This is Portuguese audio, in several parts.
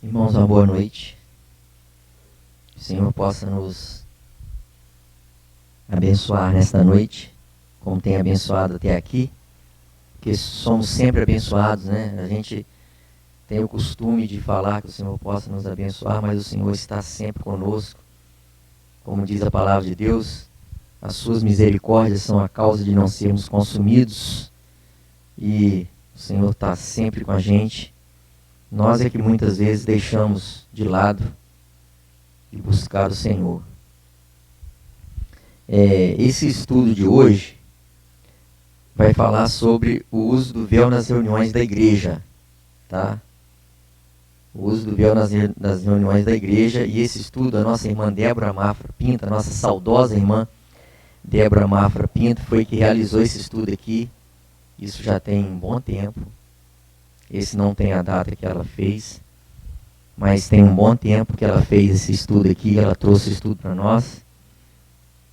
Irmãos, uma boa noite. Que o Senhor possa nos abençoar nesta noite, como tem abençoado até aqui, porque somos sempre abençoados, né? A gente tem o costume de falar que o Senhor possa nos abençoar, mas o Senhor está sempre conosco. Como diz a palavra de Deus, as suas misericórdias são a causa de não sermos consumidos, e o Senhor está sempre com a gente. Nós é que muitas vezes deixamos de lado e buscar o Senhor. Esse estudo de hoje vai falar sobre o uso do véu nas reuniões da igreja, tá? O uso do véu nas reuniões da igreja. E esse estudo, a nossa irmã Débora Mafra Pinto, a nossa saudosa irmã Débora Mafra Pinto, foi que realizou esse estudo aqui. Isso já tem um bom tempo. Esse não tem a data que ela fez, mas tem um bom tempo que ela fez esse estudo aqui. Ela trouxe o estudo para nós.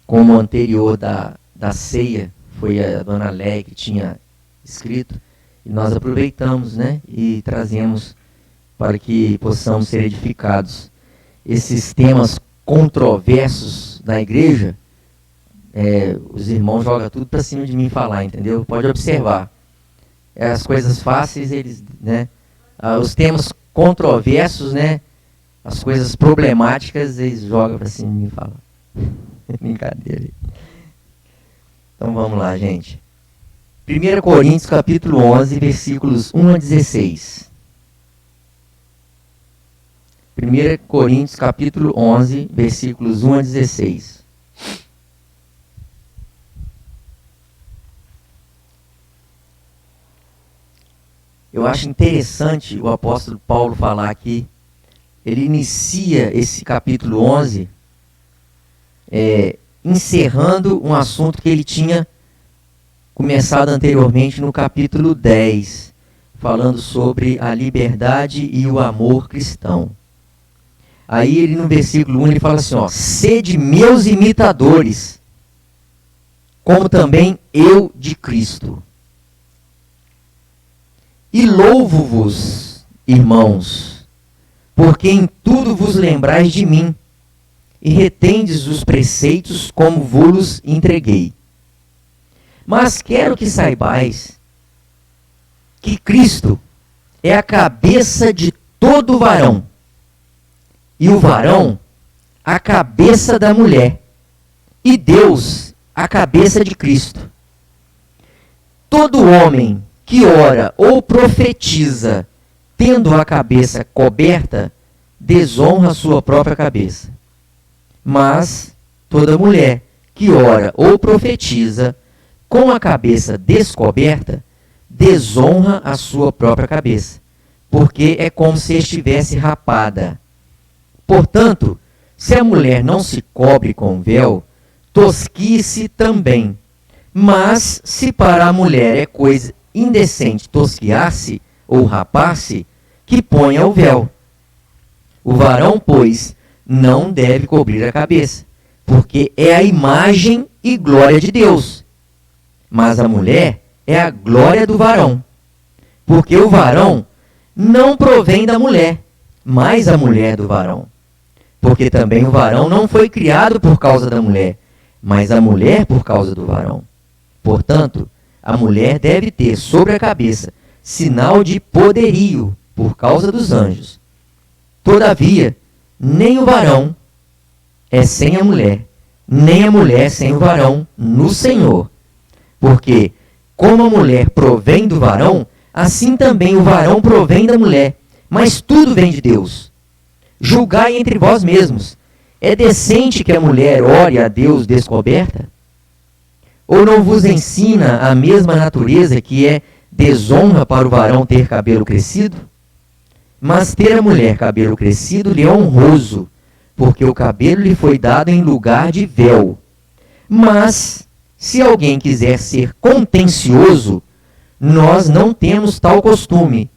Como o anterior da ceia foi a dona Léia que tinha escrito, e nós aproveitamos, né, e trazemos para que possamos ser edificados. Esses temas controversos da igreja, os irmãos jogam tudo para cima de mim falar, entendeu? Pode observar. As coisas fáceis, eles, né? Os temas controversos, né? As coisas problemáticas, eles jogam para cima de mim e falam. Brincadeira. Então vamos lá, gente. 1 Coríntios capítulo 11, versículos 1 a 16. 1 Coríntios capítulo 11, versículos 1 a 16. Eu acho interessante o apóstolo Paulo falar aqui. Ele inicia esse capítulo 11 encerrando um assunto que ele tinha começado anteriormente no capítulo 10, falando sobre a liberdade e o amor cristão. Aí ele no versículo 1 ele fala assim, sede meus imitadores, como também eu de Cristo. E louvo-vos, irmãos, porque em tudo vos lembrais de mim, e retendes os preceitos como vos entreguei. Mas quero que saibais que Cristo é a cabeça de todo varão, e o varão a cabeça da mulher, e Deus a cabeça de Cristo. Todo homem que ora ou profetiza, tendo a cabeça coberta, desonra a sua própria cabeça. Mas toda mulher que ora ou profetiza, com a cabeça descoberta, desonra a sua própria cabeça, porque é como se estivesse rapada. Portanto, se a mulher não se cobre com véu, tosquie-se também. Mas se para a mulher é coisa indecente tosquiar-se ou rapar-se, que ponha o véu. O varão, pois, não deve cobrir a cabeça, porque é a imagem e glória de Deus. Mas a mulher é a glória do varão, porque o varão não provém da mulher, mas a mulher do varão. Porque também o varão não foi criado por causa da mulher, mas a mulher por causa do varão. Portanto, a mulher deve ter sobre a cabeça sinal de poderio por causa dos anjos. Todavia, nem o varão é sem a mulher, nem a mulher sem o varão no Senhor. Porque, como a mulher provém do varão, assim também o varão provém da mulher. Mas tudo vem de Deus. Julgai entre vós mesmos. É decente que a mulher ore a Deus descoberta? Ou não vos ensina a mesma natureza que é desonra para o varão ter cabelo crescido? Mas ter a mulher cabelo crescido lhe é honroso, porque o cabelo lhe foi dado em lugar de véu. Mas, se alguém quiser ser contencioso, nós não temos tal costume,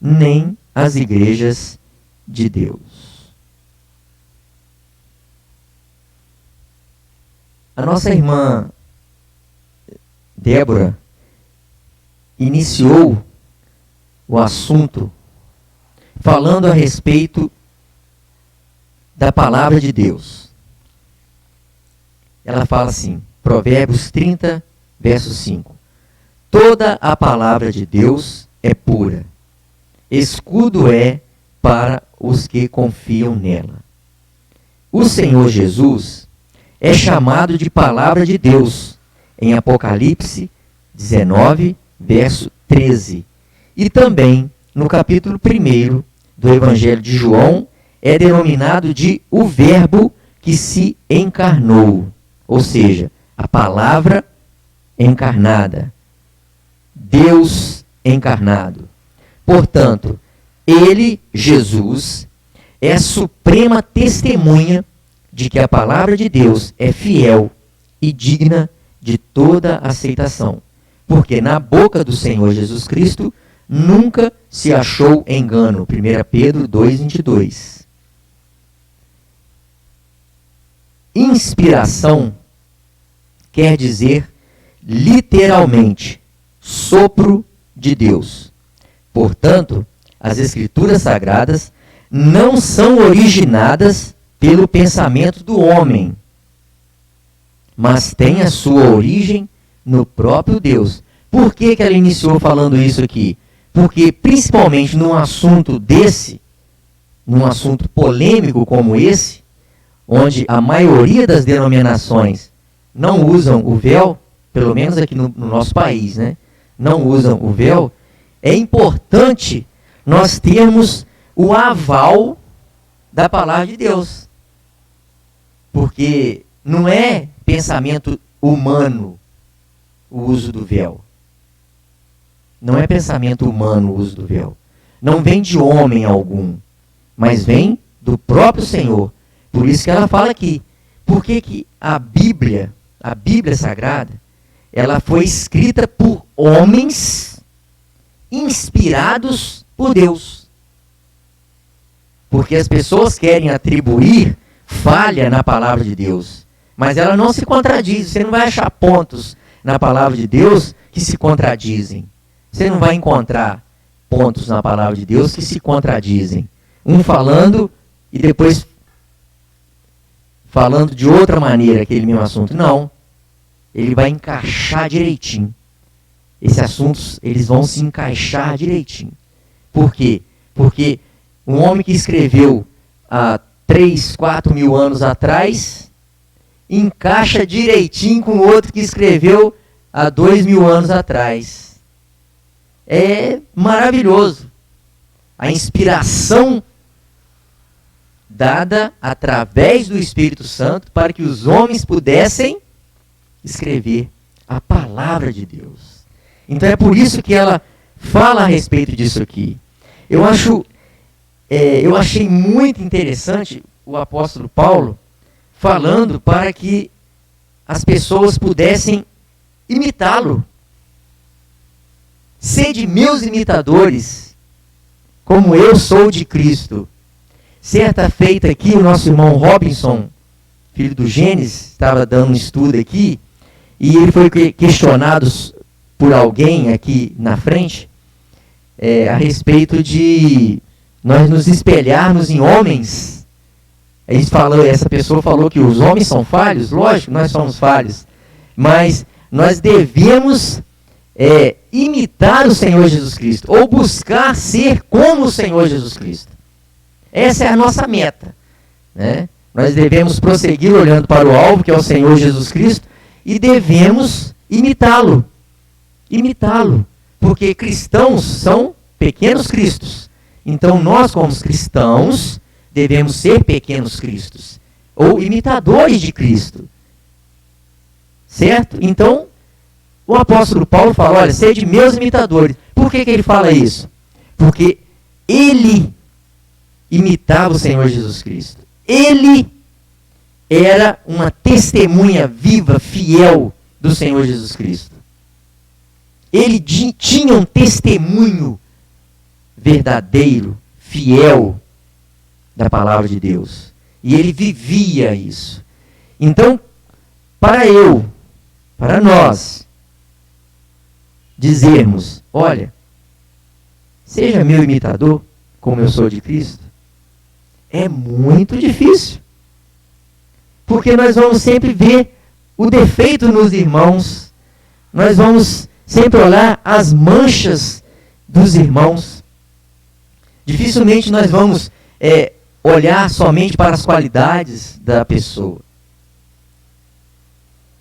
nem as igrejas de Deus. A nossa irmã Débora iniciou o assunto falando a respeito da palavra de Deus. Ela fala assim, Provérbios 30, verso 5. Toda a palavra de Deus é pura, escudo é para os que confiam nela. O Senhor Jesus é chamado de palavra de Deus em Apocalipse 19, verso 13. E também no capítulo 1 do Evangelho de João é denominado de o Verbo que se encarnou, ou seja, a palavra encarnada, Deus encarnado. Portanto, ele, Jesus, é a suprema testemunha de que a palavra de Deus é fiel e digna de toda aceitação, porque na boca do Senhor Jesus Cristo nunca se achou engano. 1 Pedro 2:22. Inspiração quer dizer literalmente sopro de Deus. Portanto, as Escrituras Sagradas não são originadas pelo pensamento do homem, mas têm a sua origem no próprio Deus. Por que ela iniciou falando isso aqui? Porque, principalmente num assunto desse, num assunto polêmico como esse, onde a maioria das denominações não usam o véu, pelo menos aqui no nosso país, né? Não usam o véu, é importante nós termos o aval da palavra de Deus. Porque não é pensamento humano o uso do véu. Não é pensamento humano o uso do véu. Não vem de homem algum, mas vem do próprio Senhor. Por isso que ela fala aqui. Por que a Bíblia Sagrada, ela foi escrita por homens inspirados por Deus? Porque as pessoas querem atribuir falha na palavra de Deus, mas ela não se contradiz. Você não vai achar pontos na palavra de Deus que se contradizem. Você não vai encontrar pontos na palavra de Deus que se contradizem. Um falando e depois falando de outra maneira aquele mesmo assunto. Não. Ele vai encaixar direitinho. Esses assuntos, eles vão se encaixar direitinho. Por quê? Porque um homem que escreveu há 3, 4 mil anos atrás encaixa direitinho com o outro que escreveu há 2 mil anos atrás. É maravilhoso. A inspiração dada através do Espírito Santo para que os homens pudessem escrever a palavra de Deus. Então é por isso que ela fala a respeito disso aqui. Eu achei muito interessante o apóstolo Paulo falando para que as pessoas pudessem imitá-lo. Sede meus imitadores, como eu sou de Cristo. Certa feita aqui, o nosso irmão Robinson, filho do Gênesis, estava dando um estudo aqui, e ele foi questionado por alguém aqui na frente, a respeito de nós nos espelharmos em homens. Essa pessoa falou que os homens são falhos. Lógico, nós somos falhos, mas nós devemos imitar o Senhor Jesus Cristo, ou buscar ser como o Senhor Jesus Cristo. Essa é a nossa meta, né? Nós devemos prosseguir olhando para o alvo, que é o Senhor Jesus Cristo, e devemos imitá-lo. Imitá-lo. Porque cristãos são pequenos cristos. Então nós, como cristãos, devemos ser pequenos cristos, ou imitadores de Cristo. Certo? Então, o apóstolo Paulo fala, olha, sede meus imitadores. Por que ele fala isso? Porque ele imitava o Senhor Jesus Cristo. Ele era uma testemunha viva, fiel do Senhor Jesus Cristo. Ele tinha um testemunho verdadeiro, fiel da palavra de Deus. E ele vivia isso. Então, para nós, dizermos, olha, seja meu imitador, como eu sou de Cristo? É muito difícil. Porque nós vamos sempre ver o defeito nos irmãos. Nós vamos sempre olhar as manchas dos irmãos. Dificilmente nós vamos olhar somente para as qualidades da pessoa.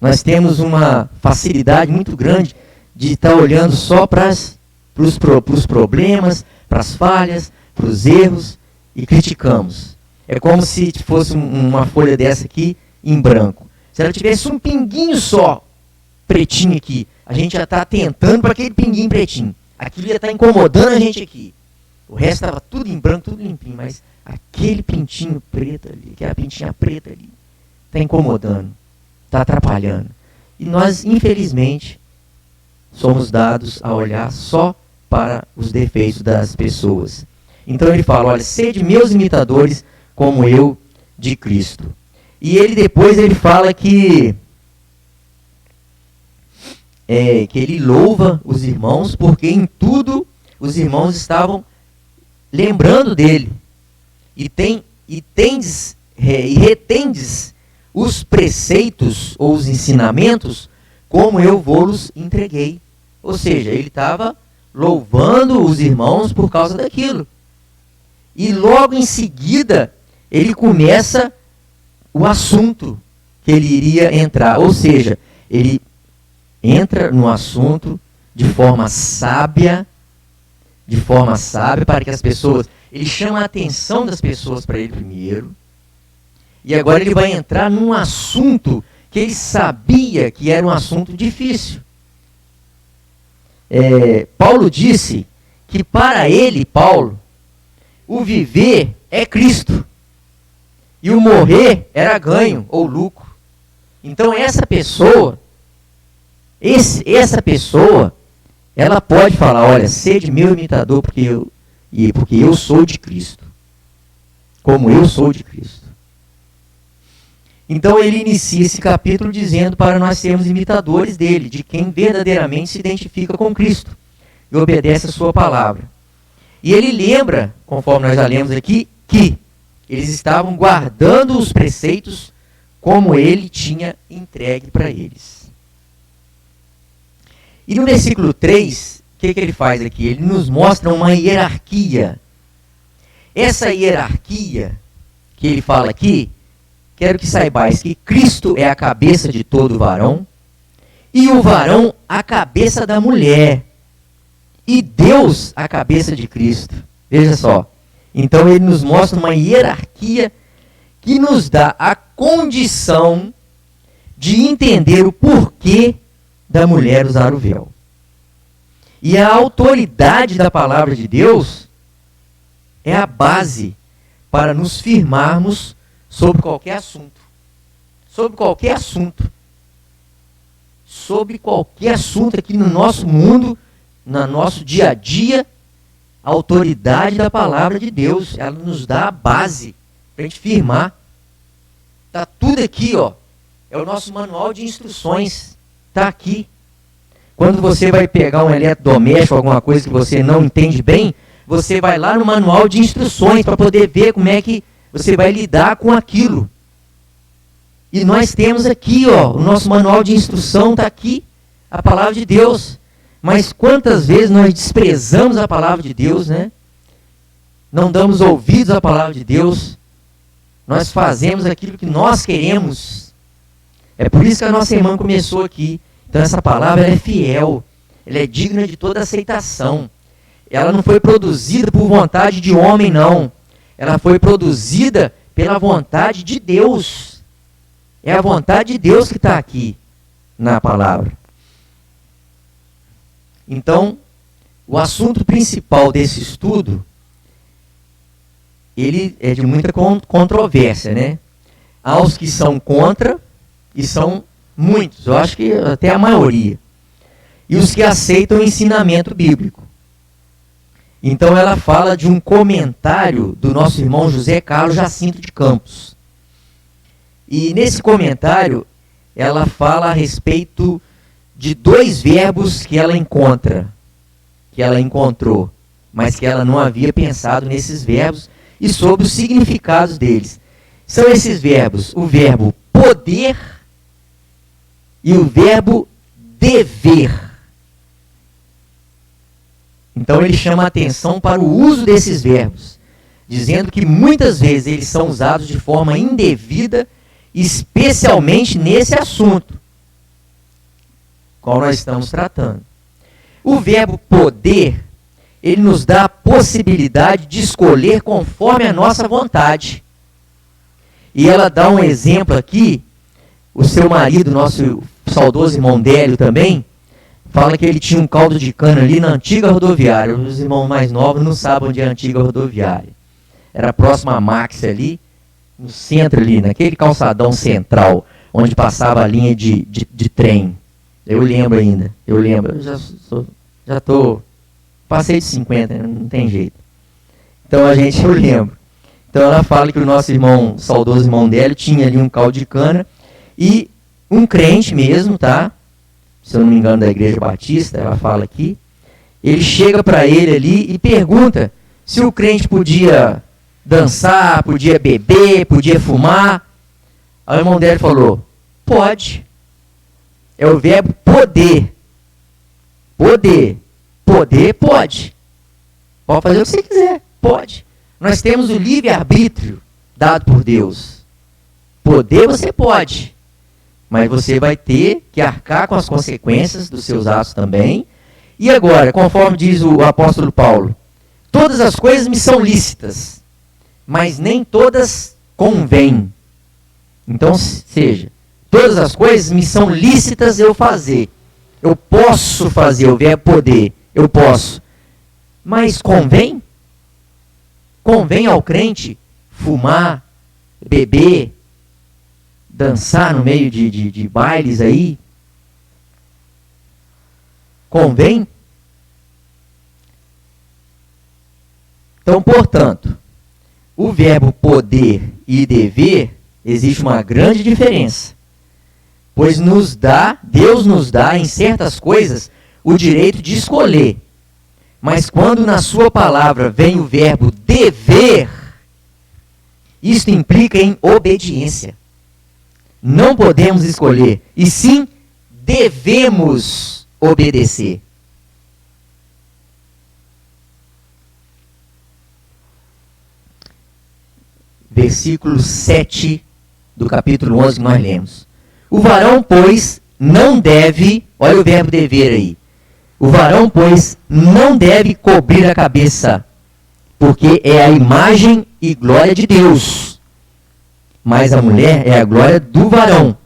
Nós temos uma facilidade muito grande de estar olhando só para os problemas, para as falhas, para os erros e criticamos. É como se fosse uma folha dessa aqui em branco. Se ela tivesse um pinguinho só, pretinho aqui, a gente já está atentando para aquele pinguinho pretinho. Aquilo ia estar incomodando a gente aqui. O resto estava tudo em branco, tudo limpinho, mas aquele pintinho preto ali, aquela pintinha preta ali, está incomodando, está atrapalhando. E nós, infelizmente, somos dados a olhar só para os defeitos das pessoas. Então ele fala, olha, sede meus imitadores como eu de Cristo. E depois ele fala que ele louva os irmãos, porque em tudo os irmãos estavam lembrando dele. E retendes os preceitos ou os ensinamentos como eu vos entreguei. Ou seja, ele estava louvando os irmãos por causa daquilo. E logo em seguida, ele começa o assunto que ele iria entrar. Ou seja, ele entra no assunto de forma sábia, para que as pessoas... Ele chama a atenção das pessoas para ele primeiro. E agora ele vai entrar num assunto que ele sabia que era um assunto difícil. Paulo disse que para ele, Paulo, o viver é Cristo. E o morrer era ganho ou lucro. Então essa pessoa, ela pode falar, olha, sede meu imitador, porque eu sou de Cristo. Como eu sou de Cristo. Então ele inicia esse capítulo dizendo para nós sermos imitadores dele, de quem verdadeiramente se identifica com Cristo e obedece a sua palavra. E ele lembra, conforme nós já lemos aqui, que eles estavam guardando os preceitos como ele tinha entregue para eles. E no versículo 3, o que ele faz aqui? Ele nos mostra uma hierarquia. Essa hierarquia que ele fala aqui, quero que saibais que Cristo é a cabeça de todo varão, e o varão a cabeça da mulher, e Deus a cabeça de Cristo. Veja só. Então ele nos mostra uma hierarquia que nos dá a condição de entender o porquê da mulher usar o véu. E a autoridade da palavra de Deus é a base para nos firmarmos sobre qualquer assunto. Sobre qualquer assunto. Sobre qualquer assunto aqui no nosso mundo, no nosso dia a dia, a autoridade da palavra de Deus, ela nos dá a base para a gente firmar. Está tudo aqui, ó. É o nosso manual de instruções. Está aqui. Quando você vai pegar um eletrodoméstico, alguma coisa que você não entende bem, você vai lá no manual de instruções para poder ver como é que você vai lidar com aquilo. E nós temos aqui, ó, o nosso manual de instrução está aqui, a palavra de Deus. Mas quantas vezes nós desprezamos a palavra de Deus, né? Não damos ouvidos à palavra de Deus. Nós fazemos aquilo que nós queremos. É por isso que a nossa irmã começou aqui. Então essa palavra é fiel. Ela é digna de toda aceitação. Ela não foi produzida por vontade de homem, não. Ela foi produzida pela vontade de Deus. É a vontade de Deus que está aqui na palavra. Então, o assunto principal desse estudo, ele é de muita controvérsia, né? Há os que são contra, e são muitos, eu acho que até a maioria. E os que aceitam o ensinamento bíblico. Então ela fala de um comentário do nosso irmão José Carlos Jacinto de Campos. E nesse comentário, ela fala a respeito de dois verbos que ela encontrou. mas que ela não havia pensado nesses verbos e sobre os significados deles. São esses verbos, o verbo poder e o verbo dever. Então ele chama a atenção para o uso desses verbos, dizendo que muitas vezes eles são usados de forma indevida, especialmente nesse assunto, qual nós estamos tratando. O verbo poder, ele nos dá a possibilidade de escolher conforme a nossa vontade. E ela dá um exemplo aqui, o seu marido, nosso saudoso irmão Délio também, fala que ele tinha um caldo de cana ali na antiga rodoviária. Os irmãos mais novos não sabem onde é a antiga rodoviária. Era próximo à Max ali, no centro ali, naquele calçadão central, onde passava a linha de trem. Eu lembro ainda, eu passei de 50, não tem jeito. Então eu lembro. Então ela fala que o nosso irmão, saudoso irmão Délio, tinha ali um caldo de cana e um crente mesmo, tá? Se eu não me engano, da Igreja Batista, ela fala aqui. Ele chega para ele ali e pergunta se o crente podia dançar, podia beber, podia fumar. Aí o irmão Délio falou, pode. É o verbo poder. Poder. Poder, pode. Pode fazer o que você quiser, pode. Nós temos o livre-arbítrio dado por Deus. Poder você pode, mas você vai ter que arcar com as consequências dos seus atos também. E agora, conforme diz o apóstolo Paulo, todas as coisas me são lícitas, mas nem todas convêm. Então, seja, todas as coisas me são lícitas eu fazer. Eu posso fazer, o verbo poder, eu posso. Mas convém? Convém ao crente fumar, beber, dançar no meio de bailes aí? Convém? Então, portanto, o verbo poder e dever, existe uma grande diferença. Pois Deus nos dá em certas coisas o direito de escolher. Mas quando na sua palavra vem o verbo dever, isto implica em obediência. Não podemos escolher, e sim devemos obedecer. Versículo 7 do capítulo 11 que nós lemos. O varão, pois, não deve, olha o verbo dever aí. O varão, pois, não deve cobrir a cabeça, porque é a imagem e glória de Deus. Mas a mulher é a glória do varão,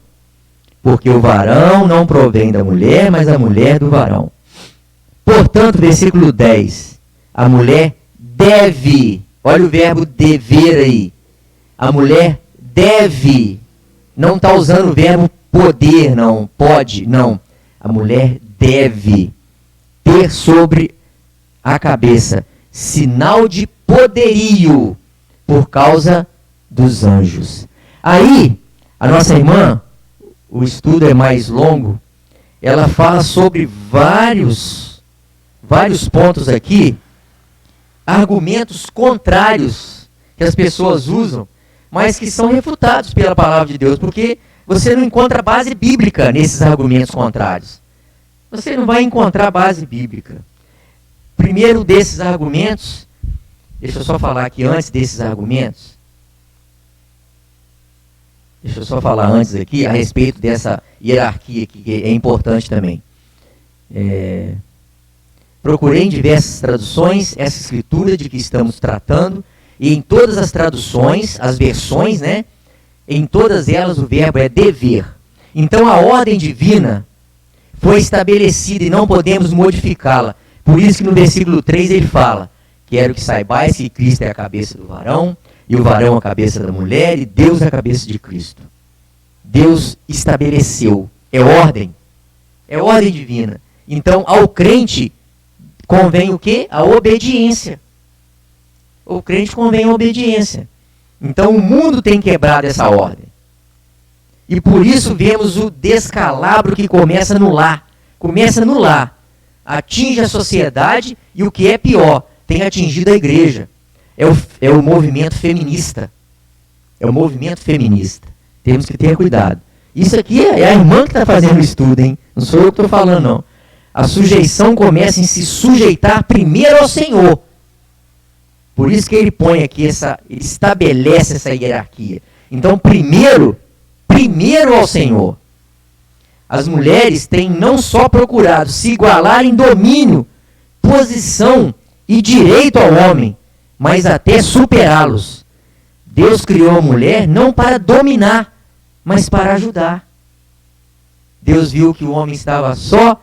porque o varão não provém da mulher, mas a mulher do varão. Portanto, versículo 10, a mulher deve, olha o verbo dever aí, a mulher deve, não está usando o verbo poder, não, pode, não, a mulher deve ter sobre a cabeça sinal de poderio por causa dos anjos. Aí, a nossa irmã, o estudo é mais longo, ela fala sobre vários pontos aqui, argumentos contrários que as pessoas usam, mas que são refutados pela palavra de Deus, porque você não encontra base bíblica nesses argumentos contrários. Você não vai encontrar base bíblica. Primeiro desses argumentos, deixa eu só falar aqui antes desses argumentos, deixa eu só falar antes aqui a respeito dessa hierarquia que é importante também. Procurei em diversas traduções essa escritura de que estamos tratando, e em todas as traduções, as versões, né, em todas elas o verbo é dever. Então a ordem divina foi estabelecida e não podemos modificá-la. Por isso que no versículo 3 ele fala: quero que saibais que Cristo é a cabeça do varão, e o varão a cabeça da mulher, e Deus é a cabeça de Cristo. Deus estabeleceu. É ordem divina. Então, ao crente convém o quê? A obediência. O crente convém a obediência. Então, o mundo tem quebrado essa ordem. E por isso vemos o descalabro que começa no lar. Começa no lar. Atinge a sociedade e o que é pior, tem atingido a igreja. É o movimento feminista. É o movimento feminista. Temos que ter cuidado. Isso aqui é a irmã que está fazendo o estudo, hein? Não sou eu que estou falando, não. A sujeição começa em se sujeitar primeiro ao Senhor. Por isso que ele põe aqui ele estabelece essa hierarquia. Então, primeiro ao Senhor. As mulheres têm não só procurado se igualar em domínio, posição e direito ao homem, mas até superá-los. Deus criou a mulher não para dominar, mas para ajudar. Deus viu que o homem estava só,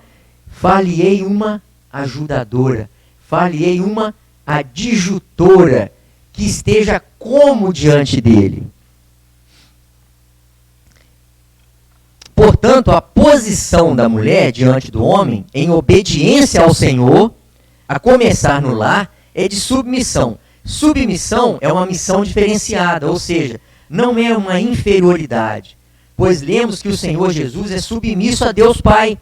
far-lhe-ei uma ajudadora, far-lhe-ei uma adjutora, que esteja como diante dele. Portanto, a posição da mulher diante do homem, em obediência ao Senhor, a começar no lar, é de submissão. Submissão é uma missão diferenciada, ou seja, não é uma inferioridade. Pois lemos que o Senhor Jesus é submisso a Deus Pai.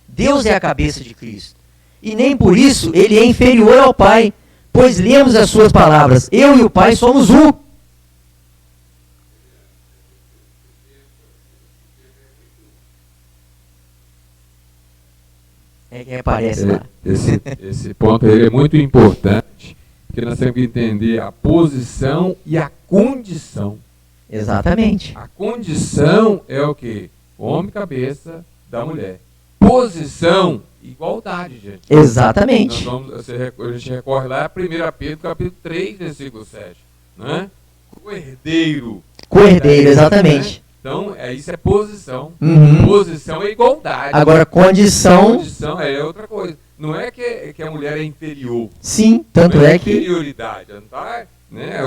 Deus é a cabeça de Cristo. E nem por isso ele é inferior ao Pai. Pois lemos as suas palavras, eu e o Pai somos um. É que aparece lá. Esse ponto aí é muito importante, porque nós temos que entender a posição e a condição. Exatamente. A condição é o quê? Homem cabeça da mulher. Posição, igualdade, gente. Exatamente. A gente recorre lá a 1 Pedro, capítulo 3, versículo 7. Né? Coerdeiro. Coerdeiro, exatamente. Né? Então, isso é posição. Uhum. Posição é igualdade. Agora, condição... Condição é outra coisa. Não é que a mulher é inferior. Sim, tanto não é que... inferioridade, não tá? Né?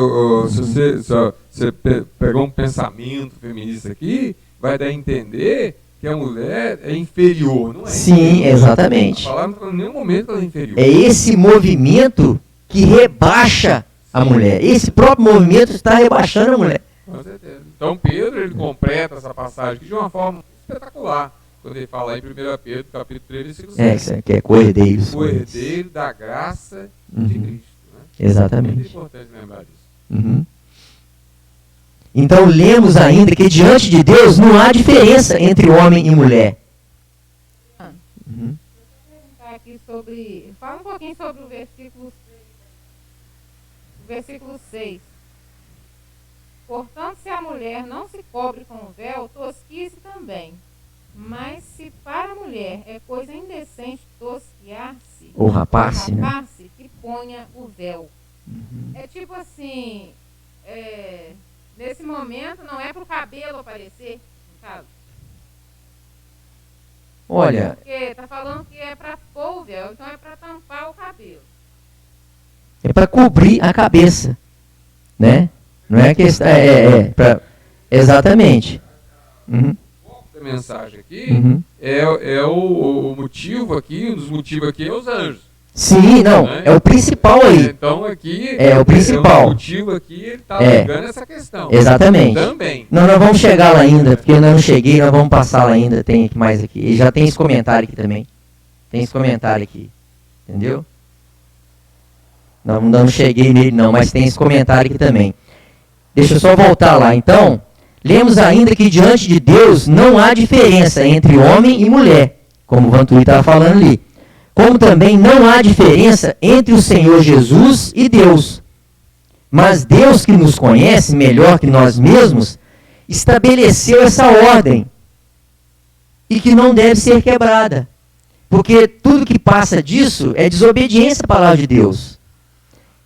Se você pegou um pensamento feminista aqui, vai dar a entender que a mulher é inferior, não é? Sim, inferior. exatamente. A palavra não fala em nenhum momento que ela é inferior. É esse movimento que rebaixa a mulher. Esse próprio movimento está rebaixando a mulher. Com certeza. Então Pedro, ele completa essa passagem aqui de uma forma espetacular. Quando ele fala aí em 1 Pedro, capítulo 3, versículo 7. Que é coerdeiro. Coerdeiro da graça de Cristo. Né? Exatamente. É muito importante lembrar disso. Uhum. Então lemos ainda que diante de Deus não há diferença entre homem e mulher. Uhum. Aqui fala um pouquinho sobre o versículo 6. Portanto, se a mulher não se cobre com o véu, tosquice também. Mas se para a mulher é coisa indecente tosquiar-se, ou rapar-se, né? Que ponha o véu. Uhum. É tipo assim, nesse momento não é para o cabelo aparecer, no caso. Olha... Porque está falando que é para pôr o véu, então é para tampar o cabelo. É para cobrir a cabeça, né? Não é que para... Exatamente. Uhum. A mensagem aqui é o motivo aqui, um dos motivos aqui é os anjos. Sim, não, é o principal aí. Então aqui é o principal. O motivo aqui, ele está ligando essa questão. Exatamente. Também. Não, nós vamos chegar lá ainda, porque eu não cheguei, nós vamos passar lá ainda, tem mais aqui. E já tem esse comentário aqui também. Tem esse comentário aqui, entendeu? Não cheguei nele não, mas tem esse comentário aqui também. Deixa eu só voltar lá. Então, lemos ainda que diante de Deus não há diferença entre homem e mulher, como o Vanturi estava falando ali. Como também não há diferença entre o Senhor Jesus e Deus. Mas Deus, que nos conhece melhor que nós mesmos, estabeleceu essa ordem e que não deve ser quebrada. Porque tudo que passa disso é desobediência à palavra de Deus.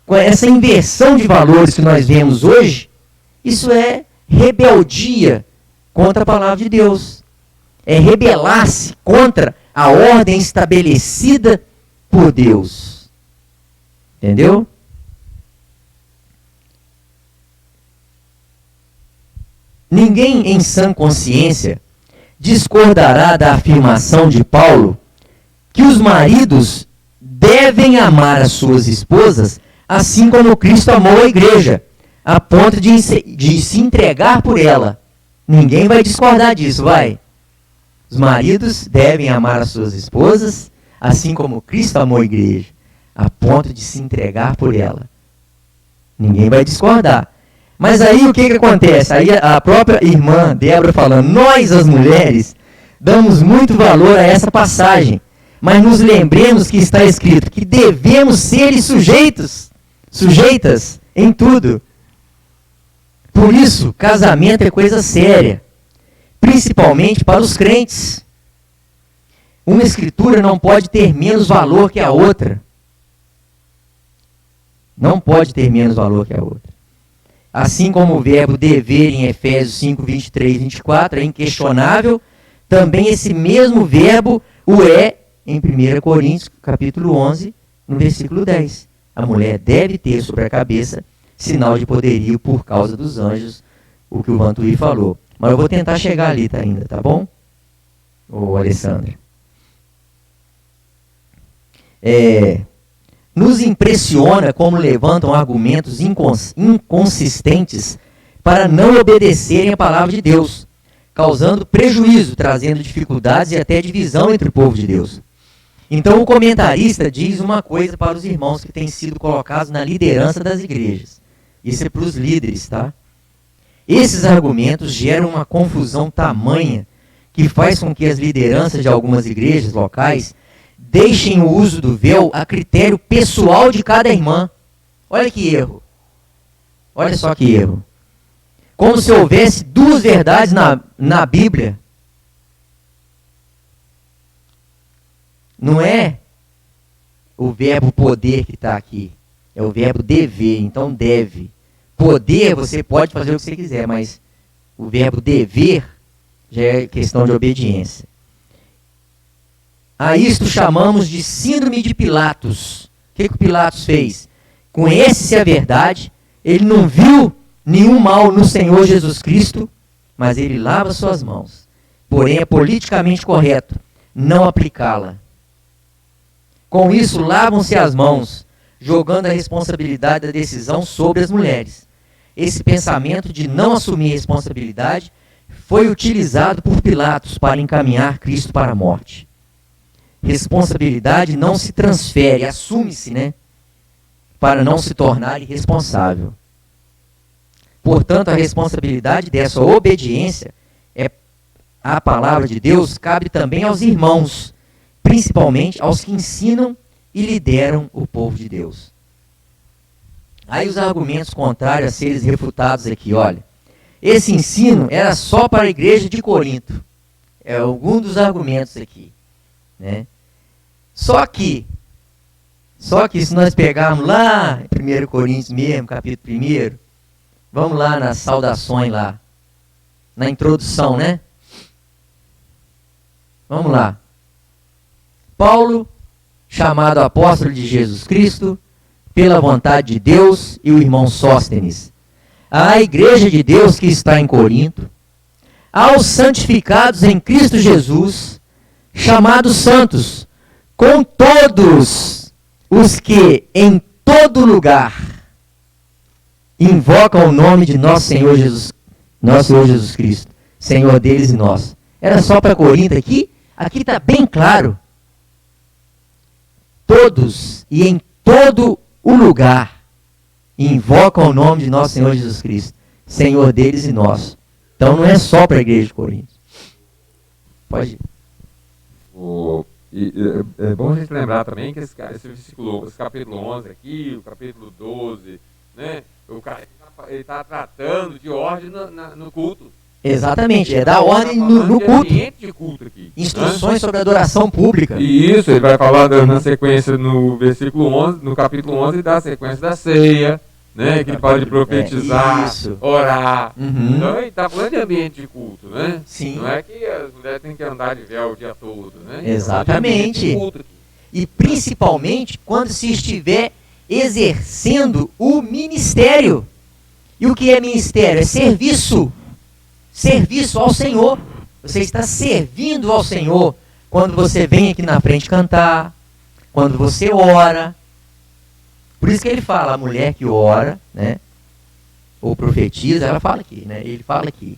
Com essa inversão de valores que nós vemos hoje, isso é rebeldia contra a palavra de Deus. É rebelar-se contra a ordem estabelecida por Deus. Entendeu? Ninguém em sã consciência discordará da afirmação de Paulo que os maridos devem amar as suas esposas assim como Cristo amou a igreja, a ponto de se entregar por ela. Ninguém vai discordar disso, vai? Os maridos devem amar as suas esposas, assim como Cristo amou a igreja, a ponto de se entregar por ela. Ninguém vai discordar. Mas aí o que acontece? Aí a própria irmã Débora falando, nós as mulheres damos muito valor a essa passagem, mas nos lembremos que está escrito que devemos ser sujeitas em tudo. Por isso, casamento é coisa séria, principalmente para os crentes. Uma escritura não pode ter menos valor que a outra. Não pode ter menos valor que a outra. Assim como o verbo dever em Efésios 5, 23 e 24 é inquestionável, também esse mesmo verbo o é em 1 Coríntios, capítulo 11, no versículo 10. A mulher deve ter sobre a cabeça sinal de poderio por causa dos anjos, o que o Vantuí falou. Mas eu vou tentar chegar ali ainda, tá bom? Ô, Alessandra. Nos impressiona como levantam argumentos inconsistentes para não obedecerem à palavra de Deus, causando prejuízo, trazendo dificuldades e até divisão entre o povo de Deus. Então o comentarista diz uma coisa para os irmãos que têm sido colocados na liderança das igrejas. Isso é para os líderes, tá? Esses argumentos geram uma confusão tamanha que faz com que as lideranças de algumas igrejas locais deixem o uso do véu a critério pessoal de cada irmã. Olha que erro. Olha só que erro. Como se houvesse duas verdades na Bíblia. Não é o verbo poder que está aqui. É o verbo dever. Então deve. Poder, você pode fazer o que você quiser, mas o verbo dever já é questão de obediência. A isto chamamos de síndrome de Pilatos. O que o Pilatos fez? Conhece-se a verdade, ele não viu nenhum mal no Senhor Jesus Cristo, mas ele lava suas mãos. Porém, é politicamente correto não aplicá-la. Com isso, lavam-se as mãos, jogando a responsabilidade da decisão sobre as mulheres. Esse pensamento de não assumir responsabilidade foi utilizado por Pilatos para encaminhar Cristo para a morte. Responsabilidade não se transfere, assume-se, né? Para não se tornar irresponsável. Portanto, a responsabilidade dessa obediência à palavra de Deus cabe também aos irmãos, principalmente aos que ensinam e lideram o povo de Deus. Aí os argumentos contrários a serem refutados aqui, olha. Esse ensino era só para a igreja de Corinto. É algum dos argumentos aqui, né? Só que se nós pegarmos lá em 1 Coríntios mesmo, capítulo 1, vamos lá nas saudações lá, na introdução, né? Vamos lá. Paulo, chamado apóstolo de Jesus Cristo, pela vontade de Deus, e o irmão Sóstenes, à igreja de Deus que está em Corinto, aos santificados em Cristo Jesus, chamados santos, com todos os que em todo lugar invocam o nome de nosso Senhor Jesus Cristo, Senhor deles e nosso. Era só para Corinto aqui? Aqui está bem claro. Todos e em todo o lugar invocam o nome de nosso Senhor Jesus Cristo, Senhor deles e nosso. Então não é só para a igreja de Corinto. Pode ir. É bom a gente lembrar também que esse capítulo 11 aqui, o capítulo 12, né, o cara está tratando de ordem no culto. Exatamente, é da ordem no culto. De culto aqui, instruções, né, sobre adoração pública. E isso, ele vai falar na sequência no versículo 11, no capítulo 11, da sequência da ceia, né, que ele fala de profetizar, orar. Uhum. Então ele está falando de ambiente de culto, né? Sim. Não é que as mulheres têm que andar de véu o dia todo, né? Exatamente. Culto. E principalmente quando se estiver exercendo o ministério. E o que é ministério? É serviço. Serviço ao Senhor. Você está servindo ao Senhor quando você vem aqui na frente cantar, quando você ora. Por isso que ele fala, a mulher que ora, né, ou profetiza, ela fala aqui, né, ele fala aqui.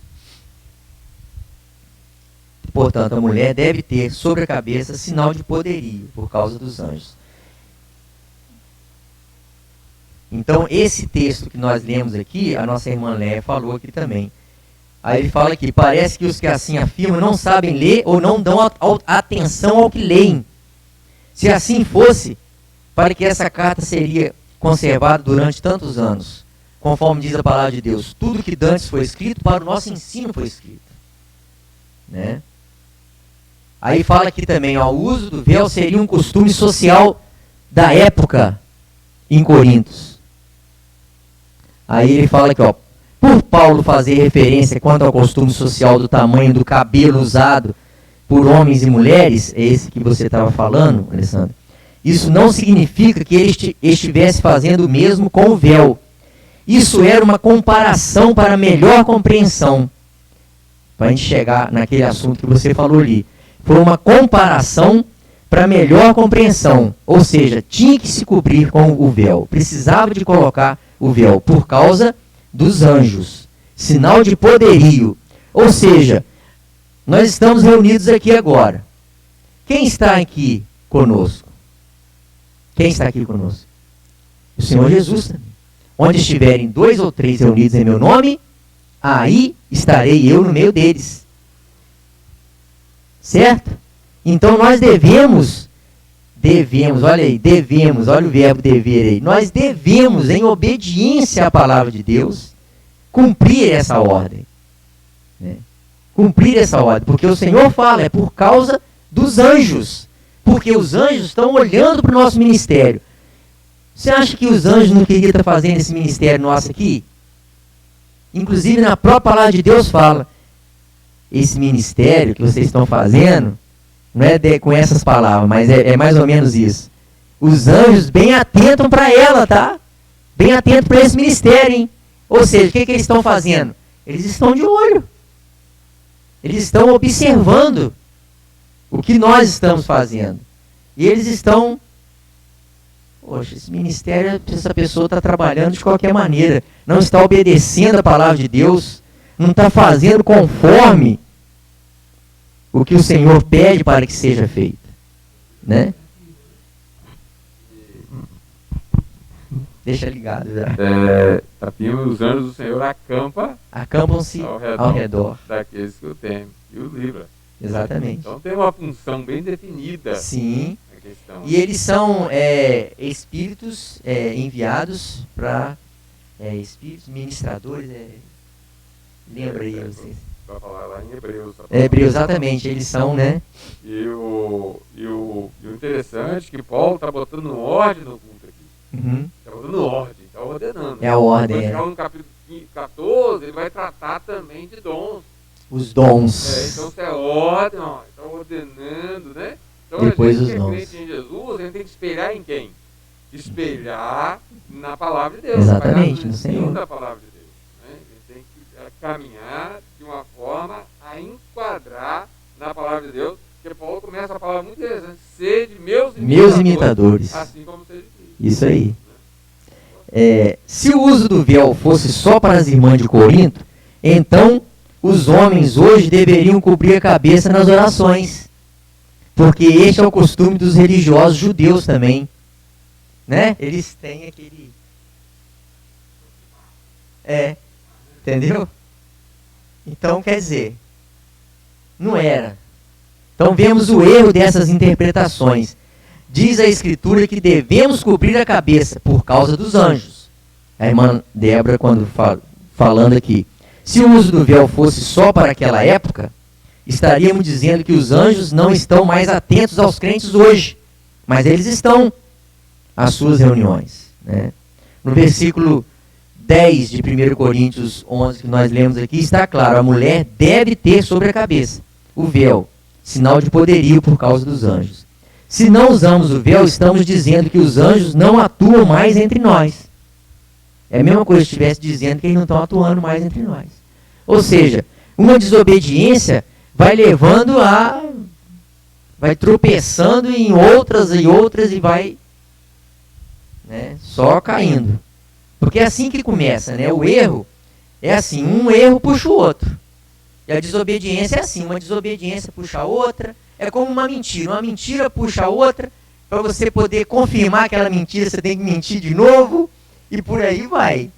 Portanto, a mulher deve ter sobre a cabeça sinal de poderio por causa dos anjos. Então, esse texto que nós lemos aqui, a nossa irmã Léa falou aqui também. Aí ele fala aqui, parece que os que assim afirmam não sabem ler ou não dão atenção ao que leem. Se assim fosse, para que essa carta seria conservada durante tantos anos, conforme diz a palavra de Deus, tudo que dantes foi escrito, para o nosso ensino foi escrito. Né? Aí fala aqui também, ó, o uso do véu seria um costume social da época em Corintos. Aí ele fala aqui, ó, por Paulo fazer referência quanto ao costume social do tamanho do cabelo usado por homens e mulheres, é esse que você estava falando, Alessandro, isso não significa que ele estivesse fazendo o mesmo com o véu. Isso era uma comparação para melhor compreensão. Para a gente chegar naquele assunto que você falou ali. Foi uma comparação para melhor compreensão. Ou seja, tinha que se cobrir com o véu. Precisava de colocar o véu por causa dos anjos. Sinal de poderio. Ou seja, nós estamos reunidos aqui agora. Quem está aqui conosco? Quem está aqui conosco? O Senhor Jesus também. Onde estiverem 2 ou 3 reunidos em meu nome, aí estarei eu no meio deles. Certo? Então nós devemos, olha aí, olha o verbo dever aí. Nós devemos, em obediência à palavra de Deus, cumprir essa ordem. Né? Cumprir essa ordem. Porque o Senhor fala, é por causa dos anjos. Porque os anjos estão olhando para o nosso ministério. Você acha que os anjos não queriam estar fazendo esse ministério nosso aqui? Inclusive na própria palavra de Deus fala, esse ministério que vocês estão fazendo, não é com essas palavras, mas é mais ou menos isso. Os anjos bem atentam para ela, tá? Bem atentos para esse ministério, hein? Ou seja, o que eles estão fazendo? Eles estão de olho. Eles estão observando o que nós estamos fazendo. E eles estão... Poxa, esse ministério, essa pessoa está trabalhando de qualquer maneira. Não está obedecendo a palavra de Deus. Não está fazendo conforme o que o Senhor pede para que seja feito. Né? Deixa ligado já. Os anjos do Senhor acampam-se ao redor daqueles que o temem e o livra. Exatamente. Então tem uma função bem definida. Sim. Na questão. E eles são espíritos enviados para espíritos ministradores. Lembra aí vocês? Para falar lá em Hebreus. Hebreus, exatamente. Eles são, né? E o interessante é que Paulo está botando ordem no culto aqui. Está botando ordem, está ordenando. É a ordem. Quando chegar no capítulo 14, ele vai tratar também de dons. Os dons. Então você é ordem, está ordenando, né? Então depois a gente os que é dons. crente em Jesus, a gente tem que espelhar em quem? Espelhar na palavra de Deus. Exatamente, no Senhor. Da palavra de Deus. Né? A gente tem que caminhar de uma forma a enquadrar na palavra de Deus, porque Paulo começa a falar muito interessante, sede meus imitadores, assim como seja de Cristo. Isso aí. Se o uso do véu fosse só para as irmãs de Corinto, então os homens hoje deveriam cobrir a cabeça nas orações, porque este é o costume dos religiosos judeus também, né? Eles têm aquele... entendeu? Então, quer dizer, não era. Então vemos o erro dessas interpretações. Diz a Escritura que devemos cobrir a cabeça por causa dos anjos. A irmã Débora, quando falando aqui, se o uso do véu fosse só para aquela época, estaríamos dizendo que os anjos não estão mais atentos aos crentes hoje, mas eles estão às suas reuniões. Né? No versículo 10 de 1 Coríntios 11, que nós lemos aqui, está claro, a mulher deve ter sobre a cabeça o véu, sinal de poderio por causa dos anjos. Se não usamos o véu, estamos dizendo que os anjos não atuam mais entre nós. É a mesma coisa se estivesse dizendo que eles não estão atuando mais entre nós. Ou seja, uma desobediência vai levando vai tropeçando em outras e vai, né, só caindo. Porque é assim que começa, né? O erro é assim, um erro puxa o outro. E a desobediência é assim, uma desobediência puxa a outra. É como uma mentira puxa a outra. Para você poder confirmar aquela mentira, você tem que mentir de novo. e por aí vai.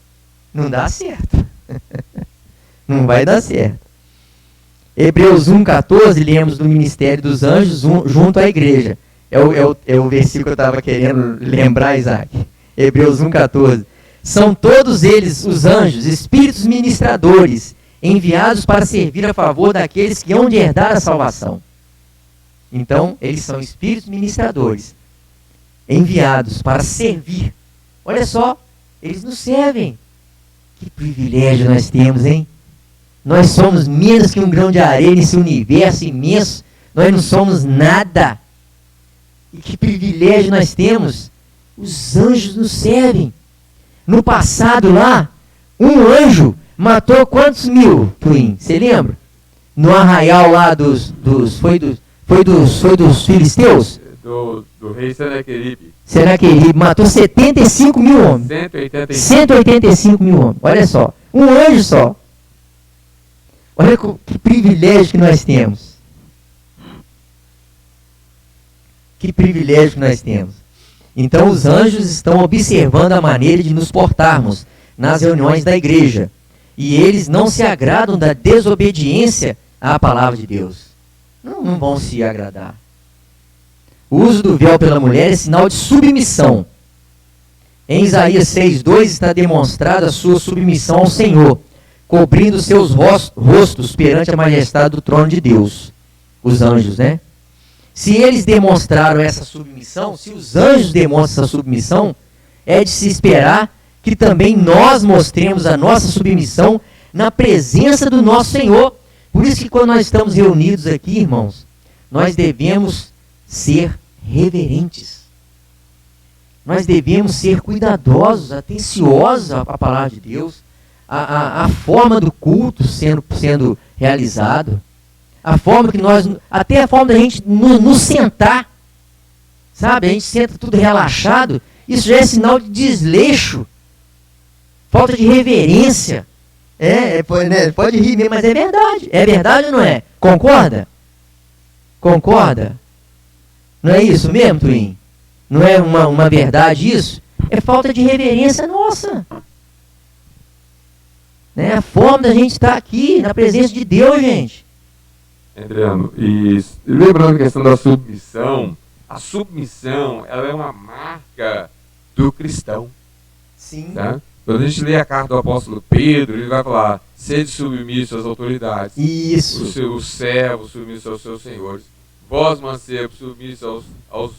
Não dá certo. Não vai dar certo. Hebreus 1,14, lemos do ministério dos anjos junto à igreja. É o versículo que eu estava querendo lembrar, Isaac. Hebreus 1,14. São todos eles, os anjos, espíritos ministradores, enviados para servir a favor daqueles que hão de herdar a salvação. Então, eles são espíritos ministradores, enviados para servir. Olha só, eles nos servem. Que privilégio nós temos, hein? Nós somos menos que um grão de areia nesse universo imenso. Nós não somos nada. E que privilégio nós temos. Os anjos nos servem. No passado lá, um anjo matou quantos mil, Twin? Você lembra? No arraial lá foi dos filisteus? Do rei Senaqueribe. Senaqueribe matou 75 mil homens. 185 mil homens. Olha só. Um anjo só. Olha que privilégio que nós temos. Que privilégio que nós temos. Então os anjos estão observando a maneira de nos portarmos nas reuniões da igreja. E eles não se agradam da desobediência à palavra de Deus. Não vão se agradar. O uso do véu pela mulher é sinal de submissão. Em Isaías 6,2 está demonstrada a sua submissão ao Senhor, cobrindo seus rostos perante a majestade do trono de Deus. Os anjos, né? Se eles demonstraram essa submissão, se os anjos demonstram essa submissão, é de se esperar que também nós mostremos a nossa submissão na presença do nosso Senhor. Por isso que quando nós estamos reunidos aqui, irmãos, nós devemos ser reverentes. Nós devemos ser cuidadosos, atenciosos à palavra de Deus, a forma do culto sendo realizado, a forma que nós, até a forma da gente nos sentar, sabe? A gente senta tudo relaxado, isso já é sinal de desleixo, falta de reverência. Pode rir mesmo, mas é verdade. É verdade ou não é? Concorda? Concorda? Não é isso mesmo, Twin? Não é uma verdade isso? É falta de reverência nossa. Né? A forma da gente estar aqui, na presença de Deus, gente. Adriano, e lembrando a questão da submissão, a submissão, ela é uma marca do cristão. Sim. Tá? Quando a gente lê a carta do apóstolo Pedro, ele vai falar, sede submisso às autoridades. Isso. Os servos submissos aos seus senhores. Vós, mancebos, submissos aos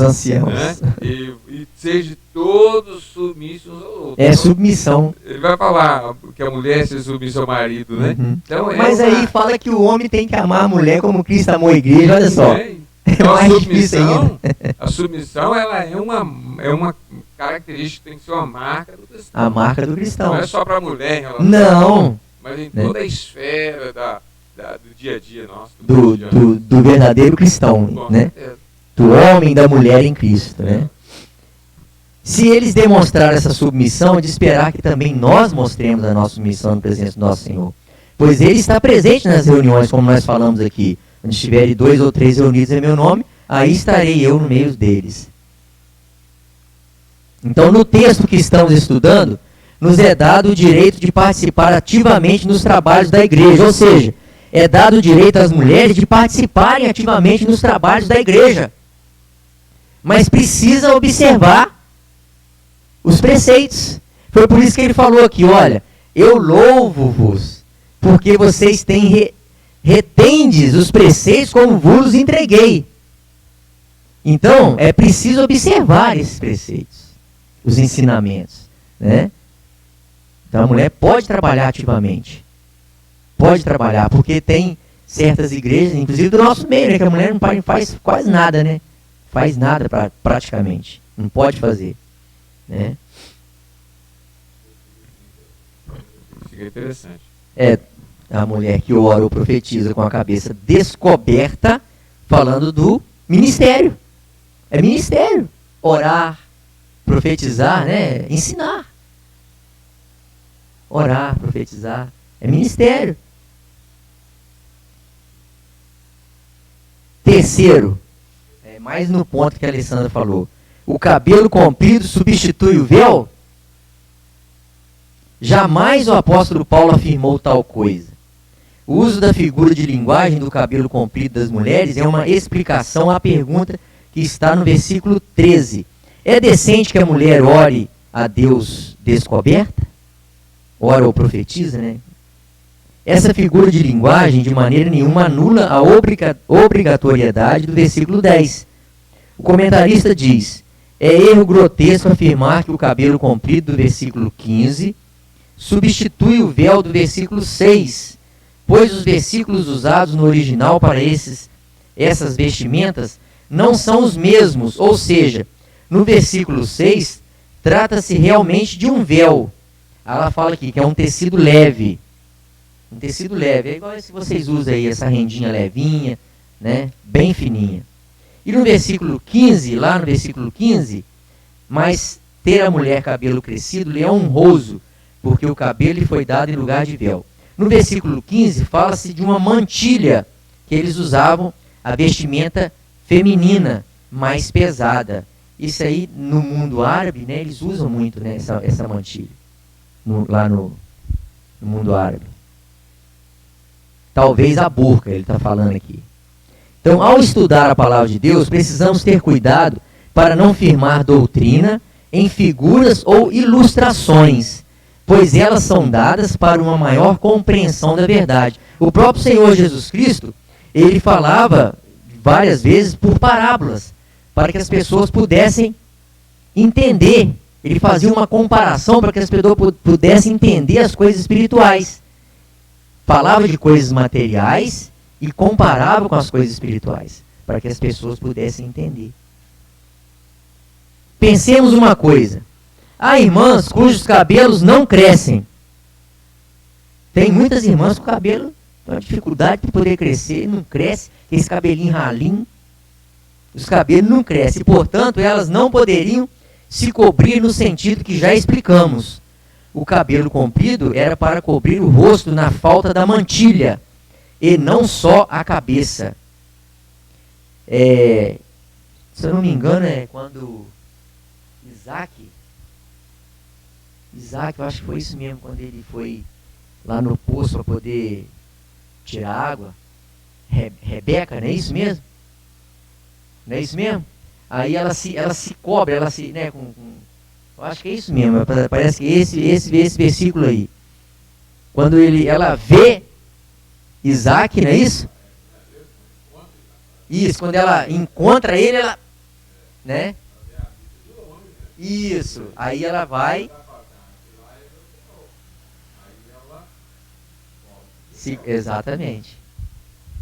anciãos. Né? E seja todos submissos aos outros. É submissão. Ele vai falar que a mulher seja submissa ao marido, né? Uhum. Então, mas aí fala que o homem tem que amar a mulher como Cristo amou a igreja, olha só. Então, a submissão ela é uma característica, tem que ser uma marca do cristão. A marca do cristão. Não é só para a mulher em relação não. Mas em toda a esfera do dia a dia nosso. Do verdadeiro cristão, né? Do homem e da mulher em Cristo, né? Se eles demonstraram essa submissão, é de esperar que também nós mostremos a nossa submissão na presença do nosso Senhor. Pois Ele está presente nas reuniões, como nós falamos aqui. Onde estiverem 2 ou 3 reunidos em meu nome, aí estarei eu no meio deles. Então, no texto que estamos estudando, nos é dado o direito de participar ativamente nos trabalhos da igreja, ou seja, é dado o direito às mulheres de participarem ativamente nos trabalhos da igreja. Mas precisa observar os preceitos. Foi por isso que ele falou aqui, olha, eu louvo-vos, porque vocês retendes os preceitos como vos entreguei. Então, é preciso observar esses preceitos, os ensinamentos, né? Então, a mulher pode trabalhar ativamente. Pode trabalhar, porque tem certas igrejas, inclusive do nosso meio, né, que a mulher não faz quase nada, né? Faz nada praticamente. Não pode fazer, né? Fica interessante. A mulher que ora ou profetiza com a cabeça descoberta, falando do ministério. É ministério. Orar, profetizar, né? Ensinar. Orar, profetizar. É ministério. Terceiro, mais no ponto que a Alessandra falou. o cabelo comprido substitui o véu? Jamais o apóstolo Paulo afirmou tal coisa. O uso da figura de linguagem do cabelo comprido das mulheres é uma explicação à pergunta que está no versículo 13. É decente que a mulher ore a Deus descoberta? Ora ou profetiza, né? Essa figura de linguagem, de maneira nenhuma, anula a obrigatoriedade do versículo 10. O comentarista diz: é erro grotesco afirmar que o cabelo comprido do versículo 15 substitui o véu do versículo 6, pois os versículos usados no original para essas vestimentas não são os mesmos, ou seja, no versículo 6, trata-se realmente de um véu. Ela fala aqui que é um tecido leve. Um tecido leve, é igual esse que vocês usam aí, essa rendinha levinha, né? Bem fininha. E no versículo 15, lá no versículo 15, mas ter a mulher cabelo crescido lhe é honroso, porque o cabelo lhe foi dado em lugar de véu. No versículo 15, fala-se de uma mantilha, que eles usavam, a vestimenta feminina, mais pesada. Isso aí, no mundo árabe, né, eles usam muito, né, essa mantilha, lá no mundo árabe. Talvez a burca, ele está falando aqui. Então, ao estudar a palavra de Deus, precisamos ter cuidado para não firmar doutrina em figuras ou ilustrações, pois elas são dadas para uma maior compreensão da verdade. O próprio Senhor Jesus Cristo, ele falava várias vezes por parábolas, para que as pessoas pudessem entender. Ele fazia uma comparação para que as pessoas pudessem entender as coisas espirituais. Falava de coisas materiais e comparava com as coisas espirituais, para que as pessoas pudessem entender. Pensemos uma coisa. Há irmãs cujos cabelos não crescem. Tem muitas irmãs com cabelo com dificuldade de poder crescer, não cresce, esse cabelinho ralinho. Os cabelos não crescem, portanto, elas não poderiam se cobrir no sentido que já explicamos. O cabelo comprido era para cobrir o rosto na falta da mantilha, e não só a cabeça. Se eu não me engano, é quando Isaac, eu acho que foi isso mesmo, quando ele foi lá no poço para poder tirar água. Rebeca, não é isso mesmo? Não é isso mesmo? Aí ela se cobre, né, eu acho que é isso mesmo, parece que esse versículo aí. Quando ela vê Isaac, não é isso? Isso, quando ela encontra ele, ela, né? Isso, aí ela vai. Exatamente.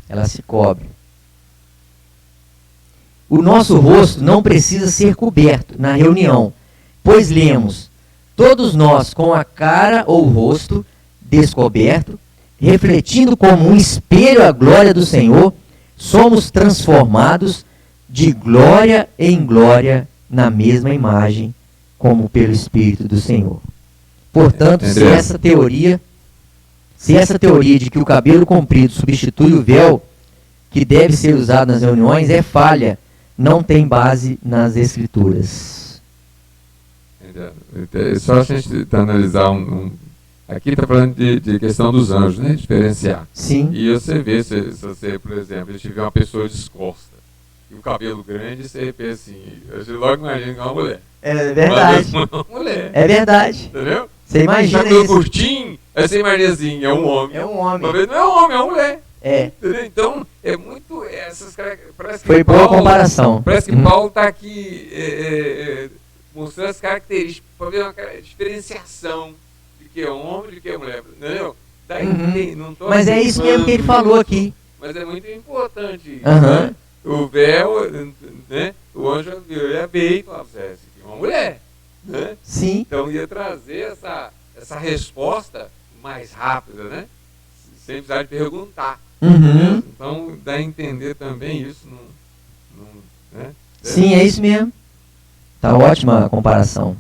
Ela se cobre. O nosso rosto não precisa ser coberto na reunião, pois lemos: todos nós com a cara ou rosto descoberto, refletindo como um espelho a glória do Senhor, somos transformados de glória em glória na mesma imagem, como pelo Espírito do Senhor. Portanto, se essa teoria de que o cabelo comprido substitui o véu que deve ser usado nas reuniões é falha, não tem base nas Escrituras. Só a gente analisar aqui está falando de questão dos anjos, né? Diferenciar. Sim. E você vê, se você, por exemplo, a gente vê uma pessoa descosta e o cabelo grande, você pensa assim, eu logo imagino que é uma mulher. É verdade. Uma mulher. É verdade. Entendeu? Você imagina cabelo isso. curtinho, aí você imagina assim, é um homem. É um homem. Uma vez não é um homem, é uma mulher. É. Entendeu? Então, é muito essas características. Foi boa comparação. Parece que Paulo está aqui mostrando as características, para ver uma diferenciação de que é homem e de que é mulher. Entendeu? Não tô mas é isso mesmo que ele falou aqui. Mas é muito importante. Né? O véu, né? O anjo viu, ele veio e falou: essa aqui é uma mulher. Né? Sim. Então ia trazer essa resposta mais rápida, né? Sem precisar de perguntar. Então dá a entender também isso. Né? Sim, é isso mesmo. Tá ótima a comparação.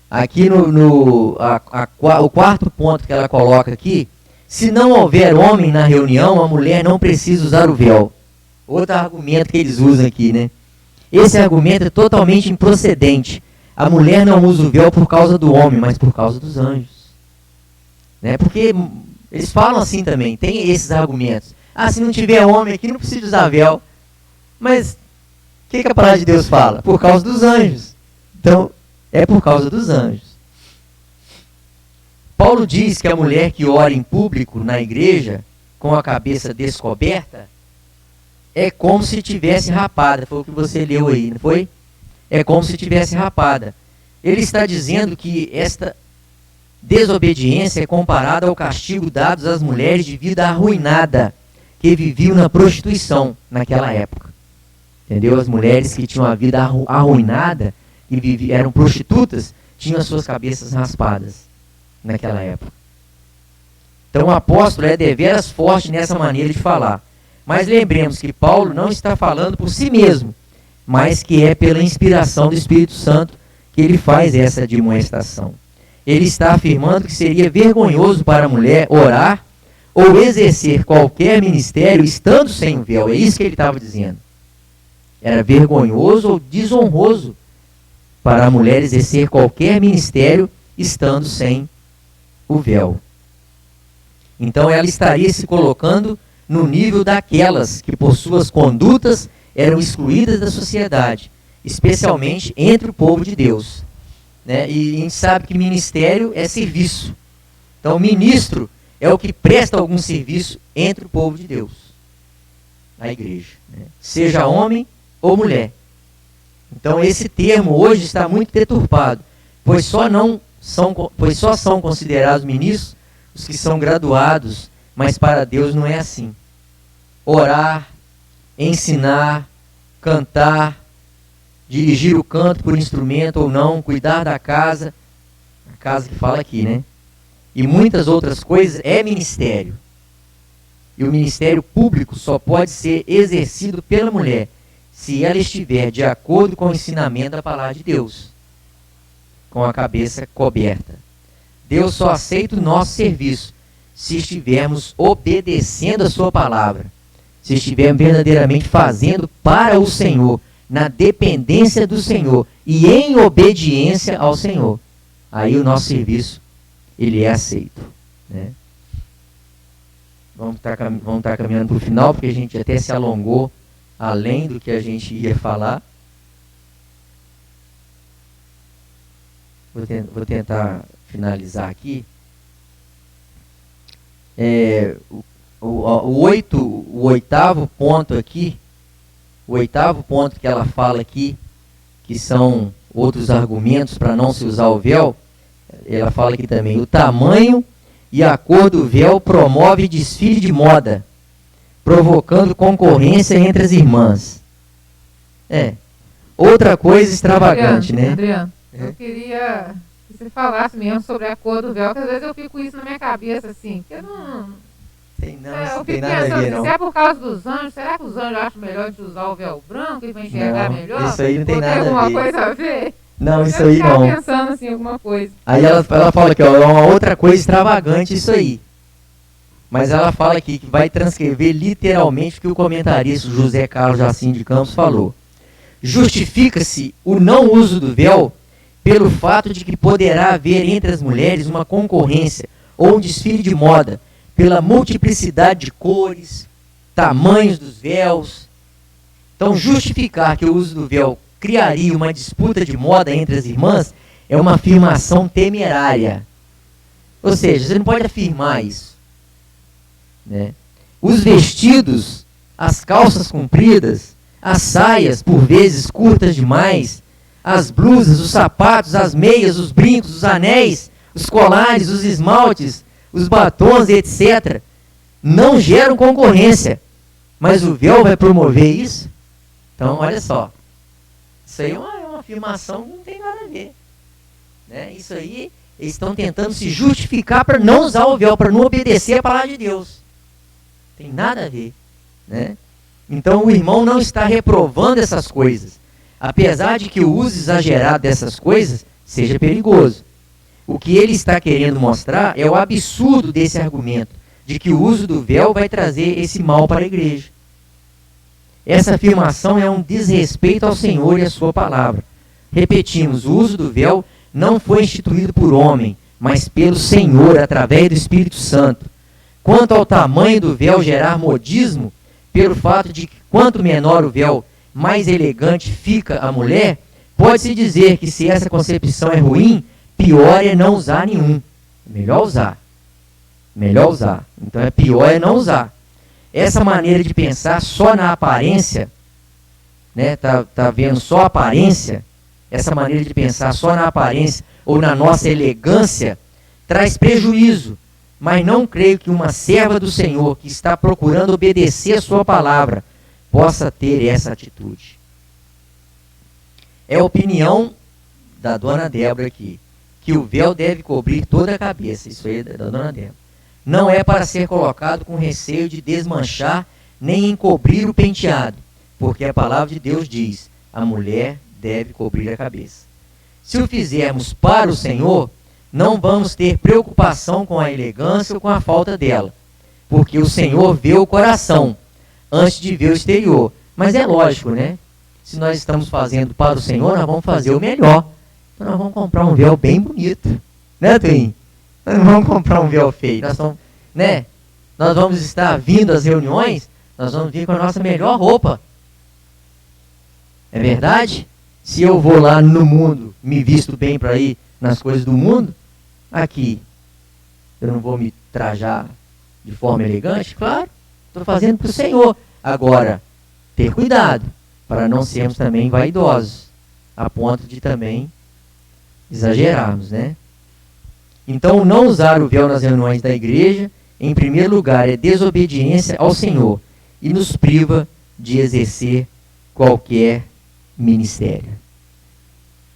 Aqui o quarto ponto que ela coloca aqui: se não houver homem na reunião, a mulher não precisa usar o véu. Outro argumento que eles usam aqui, né? Esse argumento é totalmente improcedente. A mulher não usa o véu por causa do homem, mas por causa dos anjos. Né? Porque eles falam assim também, tem esses argumentos. Ah, se não tiver homem aqui, não precisa usar véu. Mas o que a palavra de Deus fala? Por causa dos anjos. Então, é por causa dos anjos. Paulo diz que a mulher que ora em público na igreja, com a cabeça descoberta, é como se tivesse rapada. Foi o que você leu aí, não foi? É como se tivesse rapada. Ele está dizendo que esta desobediência é comparada ao castigo dado às mulheres de vida arruinada, que viviam na prostituição naquela época. Entendeu? As mulheres que tinham a vida arruinada, que eram prostitutas, tinham as suas cabeças raspadas naquela época. Então o apóstolo é deveras forte nessa maneira de falar. Mas lembremos que Paulo não está falando por si mesmo, mas que é pela inspiração do Espírito Santo que ele faz essa demonstração. Ele está afirmando que seria vergonhoso para a mulher orar ou exercer qualquer ministério estando sem o véu. É isso que ele estava dizendo. Era vergonhoso ou desonroso para a mulher exercer qualquer ministério estando sem o véu. Então ela estaria se colocando no nível daquelas que por suas condutas eram excluídas da sociedade, especialmente entre o povo de Deus. Né? E a gente sabe que ministério é serviço. Então ministro é o que presta algum serviço entre o povo de Deus, na igreja. Né? Seja homem ou mulher. Então esse termo hoje está muito deturpado, pois só são considerados ministros os que são graduados, mas para Deus não é assim. Orar, ensinar, cantar, dirigir o canto por instrumento ou não, cuidar da casa, a casa que fala aqui, né? E muitas outras coisas é ministério. E o ministério público só pode ser exercido pela mulher se ela estiver de acordo com o ensinamento da palavra de Deus, com a cabeça coberta. Deus só aceita o nosso serviço se estivermos obedecendo a sua palavra, se estivermos verdadeiramente fazendo para o Senhor, na dependência do Senhor e em obediência ao Senhor. Aí o nosso serviço, ele é aceito. Né? Vamos estar caminhando para o final, porque a gente até se alongou além do que a gente ia falar. Vou tentar finalizar aqui. O oitavo ponto aqui, o oitavo ponto que ela fala aqui, que são outros argumentos para não se usar o véu, ela fala aqui também: o tamanho e a cor do véu promove desfile de moda, provocando concorrência entre as irmãs. Outra coisa extravagante, Adriano, né? Adriano, eu queria que você falasse mesmo sobre a cor do véu, porque às vezes eu fico isso na minha cabeça, assim, porque eu não... Isso eu não fico tem nada a pensando, ver, não. se é por causa dos anjos, será que os anjos acham melhor de usar o véu branco e vai enxergar Não, melhor? isso aí não tem Ou nada a alguma ver. coisa a ver? Não, isso Eu aí ficava não. pensando assim, alguma coisa. Aí ela fala que ó, é uma outra coisa extravagante isso aí. Mas ela fala aqui que vai transcrever literalmente o que o comentarista José Carlos Jacinto de Campos falou. Justifica-se o não uso do véu pelo fato de que poderá haver entre as mulheres uma concorrência ou um desfile de moda pela multiplicidade de cores, tamanhos dos véus. Então justificar que o uso do véu criaria uma disputa de moda entre as irmãs é uma afirmação temerária. Ou seja, você não pode afirmar isso. Né? Os vestidos, as calças compridas, as saias, por vezes curtas demais, as blusas, os sapatos, as meias, os brincos, os anéis, os colares, os esmaltes, os batons, etc., não geram concorrência. Mas o véu vai promover isso? Então, olha só. Isso aí é uma afirmação que não tem nada a ver. Né? Isso aí, eles estão tentando se justificar para não usar o véu, para não obedecer a palavra de Deus. Tem nada a ver. Né? Então, o irmão não está reprovando essas coisas. Apesar de que o uso exagerado dessas coisas seja perigoso. O que ele está querendo mostrar é o absurdo desse argumento, de que o uso do véu vai trazer esse mal para a igreja. Essa afirmação é um desrespeito ao Senhor e à sua palavra. Repetimos, o uso do véu não foi instituído por homem, mas pelo Senhor, através do Espírito Santo. Quanto ao tamanho do véu gerar modismo, pelo fato de que quanto menor o véu, mais elegante fica a mulher, pode-se dizer que se essa concepção é ruim, pior é não usar nenhum. Melhor usar. Melhor usar. Então pior é não usar. Essa maneira de pensar só na aparência, né, tá vendo só a aparência, essa maneira de pensar só na aparência ou na nossa elegância, traz prejuízo, mas não creio que uma serva do Senhor que está procurando obedecer a sua palavra possa ter essa atitude. É a opinião da dona Débora aqui, que o véu deve cobrir toda a cabeça, isso aí é da dona Débora. Não é para ser colocado com receio de desmanchar, nem encobrir o penteado, porque a palavra de Deus diz, a mulher deve cobrir a cabeça. Se o fizermos para o Senhor, não vamos ter preocupação com a elegância ou com a falta dela, porque o Senhor vê o coração, antes de ver o exterior. Mas é lógico, né? Se nós estamos fazendo para o Senhor, nós vamos fazer o melhor. Então nós vamos comprar um véu bem bonito, né, Twin? Nós não vamos comprar um véu feio, nós vamos, né? Nós vamos estar vindo às reuniões, nós vamos vir com a nossa melhor roupa. É verdade? Se eu vou lá no mundo, me visto bem para ir nas coisas do mundo, aqui, eu não vou me trajar de forma elegante? Claro, estou fazendo para o Senhor. Agora, ter cuidado, para não sermos também vaidosos, a ponto de também exagerarmos, né? Então, não usar o véu nas reuniões da igreja, em primeiro lugar, é desobediência ao Senhor e nos priva de exercer qualquer ministério.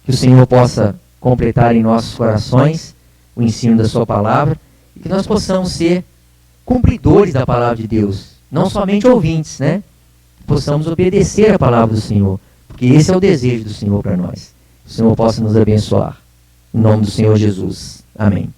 Que o Senhor possa completar em nossos corações o ensino da sua palavra e que nós possamos ser cumpridores da palavra de Deus, não somente ouvintes, né? Possamos obedecer a palavra do Senhor, porque esse é o desejo do Senhor para nós. Que o Senhor possa nos abençoar. Em nome do Senhor Jesus. Amém.